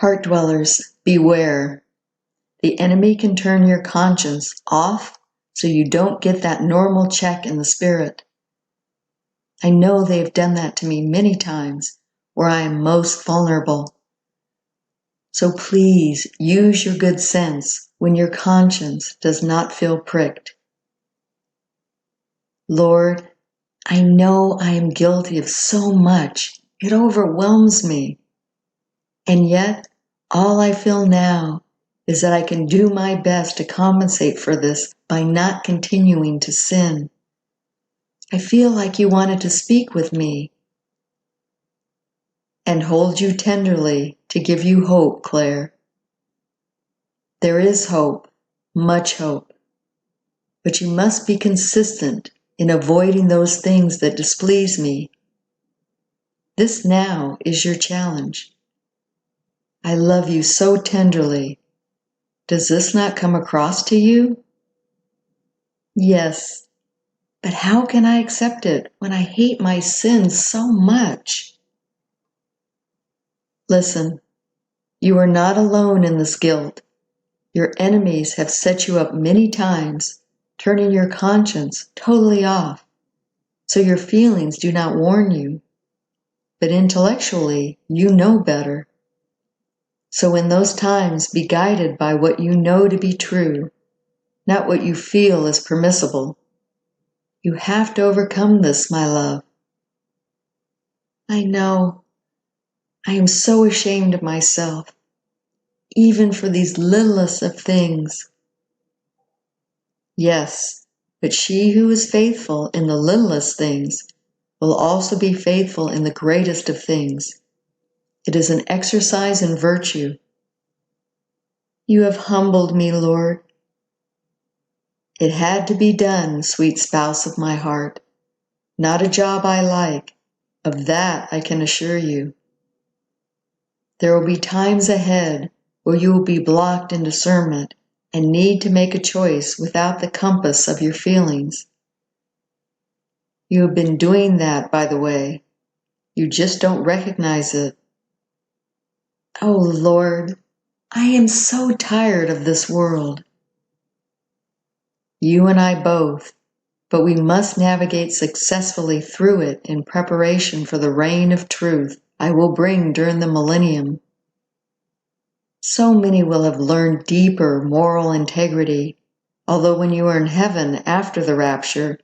Heart dwellers, beware. The enemy can turn your conscience off so you don't get that normal check in the spirit. I know they've done that to me many times where I am most vulnerable. So please use your good sense when your conscience does not feel pricked. Lord, I know I am guilty of so much. It overwhelms me. And yet, all I feel now is that I can do my best to compensate for this by not continuing to sin. I feel like you wanted to speak with me and hold you tenderly to give you hope, Claire. There is hope, much hope, but you must be consistent in avoiding those things that displease me. This now is your challenge. I love you so tenderly. Does this not come across to you? Yes, but how can I accept it when I hate my sins so much? Listen, you are not alone in this guilt. Your enemies have set you up many times, turning your conscience totally off, so your feelings do not warn you. But intellectually, you know better. So in those times, be guided by what you know to be true, not what you feel is permissible. You have to overcome this, my love. I know. I am so ashamed of myself, even for these littlest of things. Yes, but she who is faithful in the littlest things will also be faithful in the greatest of things. It is an exercise in virtue. You have humbled me, Lord. It had to be done, sweet spouse of my heart. Not a job I like. Of that I can assure you. There will be times ahead where you will be blocked in discernment and need to make a choice without the compass of your feelings. You have been doing that, by the way. You just don't recognize it. Oh, Lord, I am so tired of this world. You and I both, but we must navigate successfully through it in preparation for the reign of truth I will bring during the millennium. So many will have learned deeper moral integrity, although when you are in heaven after the rapture,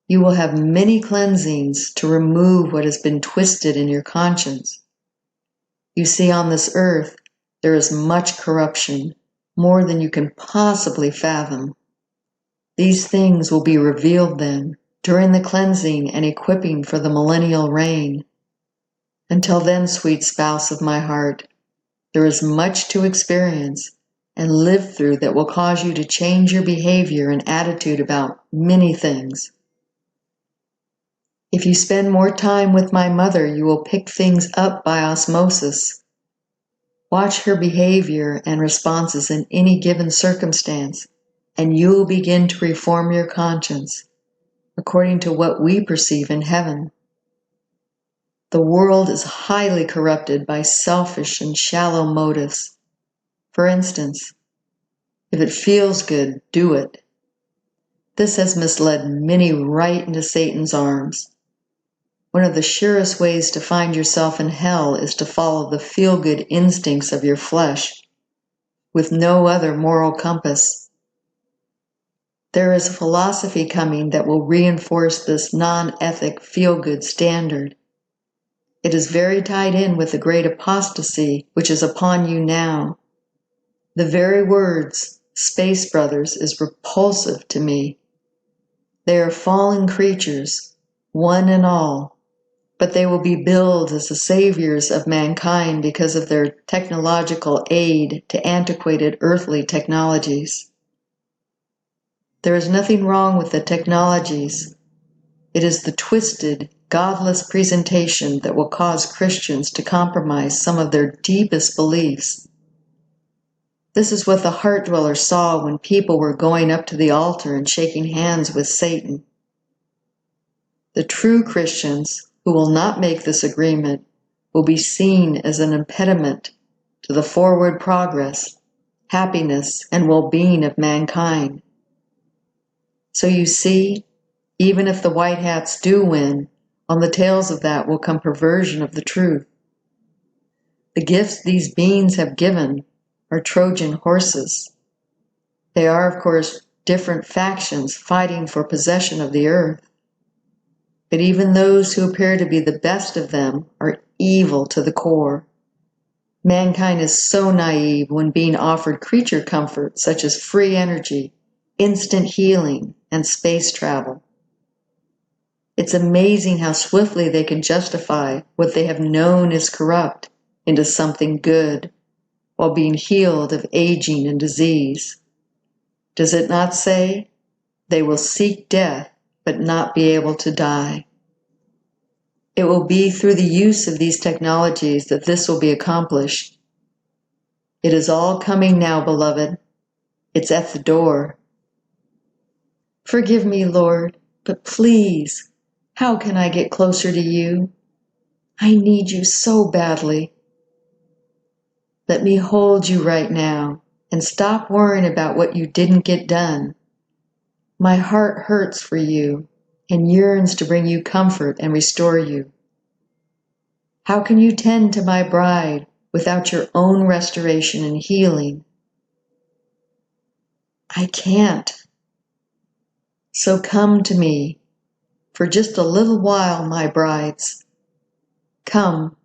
you will have many cleansings to remove what has been twisted in your conscience. You see, on this earth, there is much corruption, more than you can possibly fathom. These things will be revealed then, during the cleansing and equipping for the millennial reign. Until then, sweet spouse of my heart, there is much to experience and live through that will cause you to change your behavior and attitude about many things. If you spend more time with my mother, you will pick things up by osmosis. Watch her behavior and responses in any given circumstance, and you will begin to reform your conscience according to what we perceive in heaven. The world is highly corrupted by selfish and shallow motives. For instance, if it feels good, do it. This has misled many right into Satan's arms. One of the surest ways to find yourself in hell is to follow the feel-good instincts of your flesh, with no other moral compass. There is a philosophy coming that will reinforce this non-ethic feel-good standard. It is very tied in with the great apostasy which is upon you now. The very words, Space Brothers, is repulsive to me. They are fallen creatures, one and all, but they will be billed as the saviors of mankind because of their technological aid to antiquated earthly technologies. There is nothing wrong with the technologies. It is the twisted, godless presentation that will cause Christians to compromise some of their deepest beliefs. This is what the heart dweller saw when people were going up to the altar and shaking hands with Satan. The true Christians who will not make this agreement will be seen as an impediment to the forward progress, happiness, and well-being of mankind. So you see, even if the white hats do win, on the tails of that will come perversion of the truth. The gifts these beings have given are Trojan horses. They are, of course, different factions fighting for possession of the earth. But even those who appear to be the best of them are evil to the core. Mankind is so naive when being offered creature comforts such as free energy, instant healing, and space travel. It's amazing how swiftly they can justify what they have known is corrupt into something good, while being healed of aging and disease. Does it not say, they will seek death, but not be able to die? It will be through the use of these technologies that this will be accomplished. It is all coming now, beloved. It's at the door. Forgive me, Lord, but please, how can I get closer to you? I need you so badly. Let me hold you right now and stop worrying about what you didn't get done. My heart hurts for you and yearns to bring you comfort and restore you. How can you tend to my bride without your own restoration and healing? I can't. So come to me for just a little while, my brides. Come,